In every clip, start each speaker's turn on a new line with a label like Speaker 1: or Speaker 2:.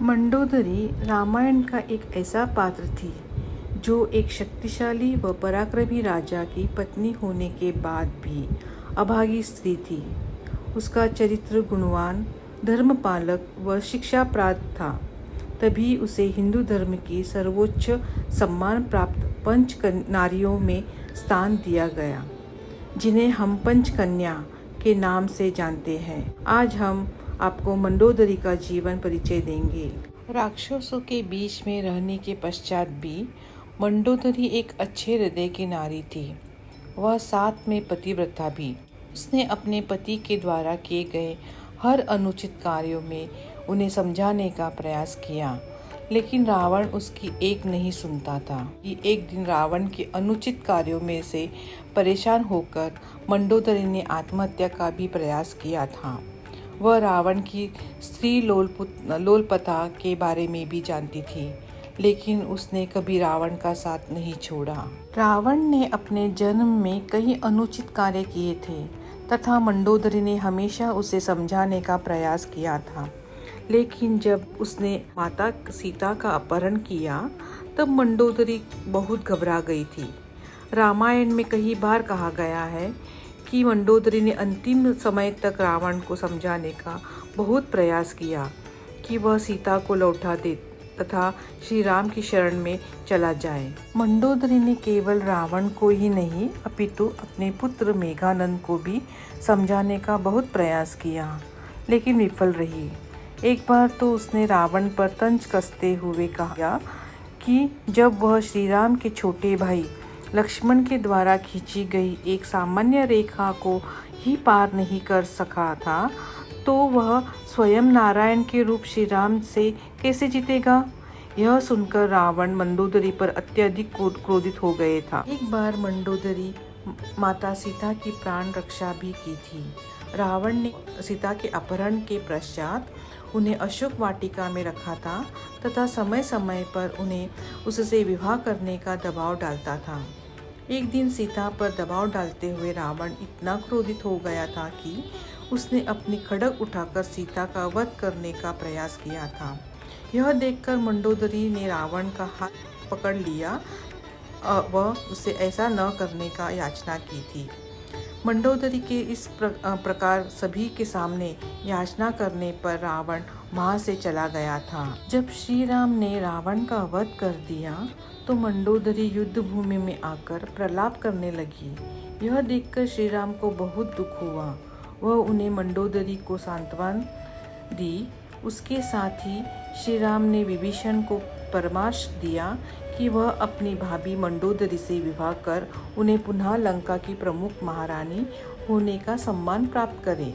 Speaker 1: मंडोदरी रामायण का एक ऐसा पात्र थी जो एक शक्तिशाली व पराक्रमी राजा की पत्नी होने के बाद भी अभागी स्त्री थी। उसका चरित्र गुणवान, धर्मपालक व शिक्षाप्राप्त था, तभी उसे हिंदू धर्म की सर्वोच्च सम्मान प्राप्त पंच नारियों में स्थान दिया गया, जिन्हें हम पंचकन्या के नाम से जानते हैं। आज हम आपको मंडोदरी का जीवन परिचय देंगे। राक्षसों के बीच में रहने के पश्चात भी मंडोदरी एक अच्छे हृदय की नारी थी। वह साथ में पतिव्रता भी। उसने अपने पति के द्वारा किए गए हर अनुचित कार्यों में उन्हें समझाने का प्रयास किया, लेकिन रावण उसकी एक नहीं सुनता था। एक दिन रावण के अनुचित कार्यों में से परेशान होकर मंडोदरी ने आत्महत्या का भी प्रयास किया था। वह रावण की स्त्री लोलपता के बारे में भी जानती थी, लेकिन उसने कभी रावण का साथ नहीं छोड़ा। रावण ने अपने जन्म में कई अनुचित कार्य किए थे तथा मंडोदरी ने हमेशा उसे समझाने का प्रयास किया था, लेकिन जब उसने माता सीता का अपहरण किया तब मंडोदरी बहुत घबरा गई थी। रामायण में कई बार कहा गया है कि मंडोदरी ने अंतिम समय तक रावण को समझाने का बहुत प्रयास किया कि वह सीता को लौटा दे तथा श्री राम की शरण में चला जाए। मंडोदरी ने केवल रावण को ही नहीं अपितु अपने पुत्र मेघानंद को भी समझाने का बहुत प्रयास किया, लेकिन विफल रही। एक बार तो उसने रावण पर तंज कसते हुए कहा कि जब वह श्री राम के छोटे भाई लक्ष्मण के द्वारा खींची गई एक सामान्य रेखा को ही पार नहीं कर सका था, तो वह स्वयं नारायण के रूप श्री राम से कैसे जीतेगा। यह सुनकर रावण मंडोदरी पर अत्यधिक क्रोधित हो गए था। एक बार मंडोदरी माता सीता की प्राण रक्षा भी की थी। रावण ने सीता के अपहरण के पश्चात उन्हें अशोक वाटिका में रखा था तथा समय समय पर उन्हें उससे विवाह करने का दबाव डालता था। एक दिन सीता पर दबाव डालते हुए रावण इतना क्रोधित हो गया था कि उसने अपनी खड्ग उठाकर सीता का वध करने का प्रयास किया था। यह देखकर मंडोदरी ने रावण का हाथ पकड़ लिया व उसे ऐसा न करने का याचना की थी। मंडोदरी के इस प्रकार सभी के सामने याचना करने पर रावण वहां से चला गया था। जब श्री राम ने रावण का वध कर दिया तो मंडोदरी युद्ध भूमि में आकर प्रलाप करने लगी। यह देखकर श्री राम को बहुत दुख हुआ। वह उन्हें मंडोदरी को सांत्वना दी। उसके साथ ही श्री राम ने विभीषण को परामर्श दिया कि वह अपनी भाभी मंडोदरी से विवाह कर उन्हें पुनः लंका की प्रमुख महारानी होने का सम्मान प्राप्त करे।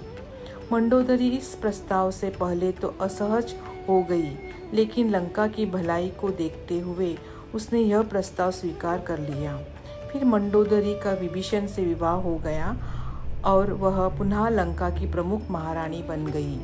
Speaker 1: मंडोदरी इस प्रस्ताव से पहले तो असहज हो गई, लेकिन लंका की भलाई को देखते हुए उसने यह प्रस्ताव स्वीकार कर लिया। फिर मंडोदरी का विभीषण से विवाह हो गया और वह पुनः लंका की प्रमुख महारानी बन गई।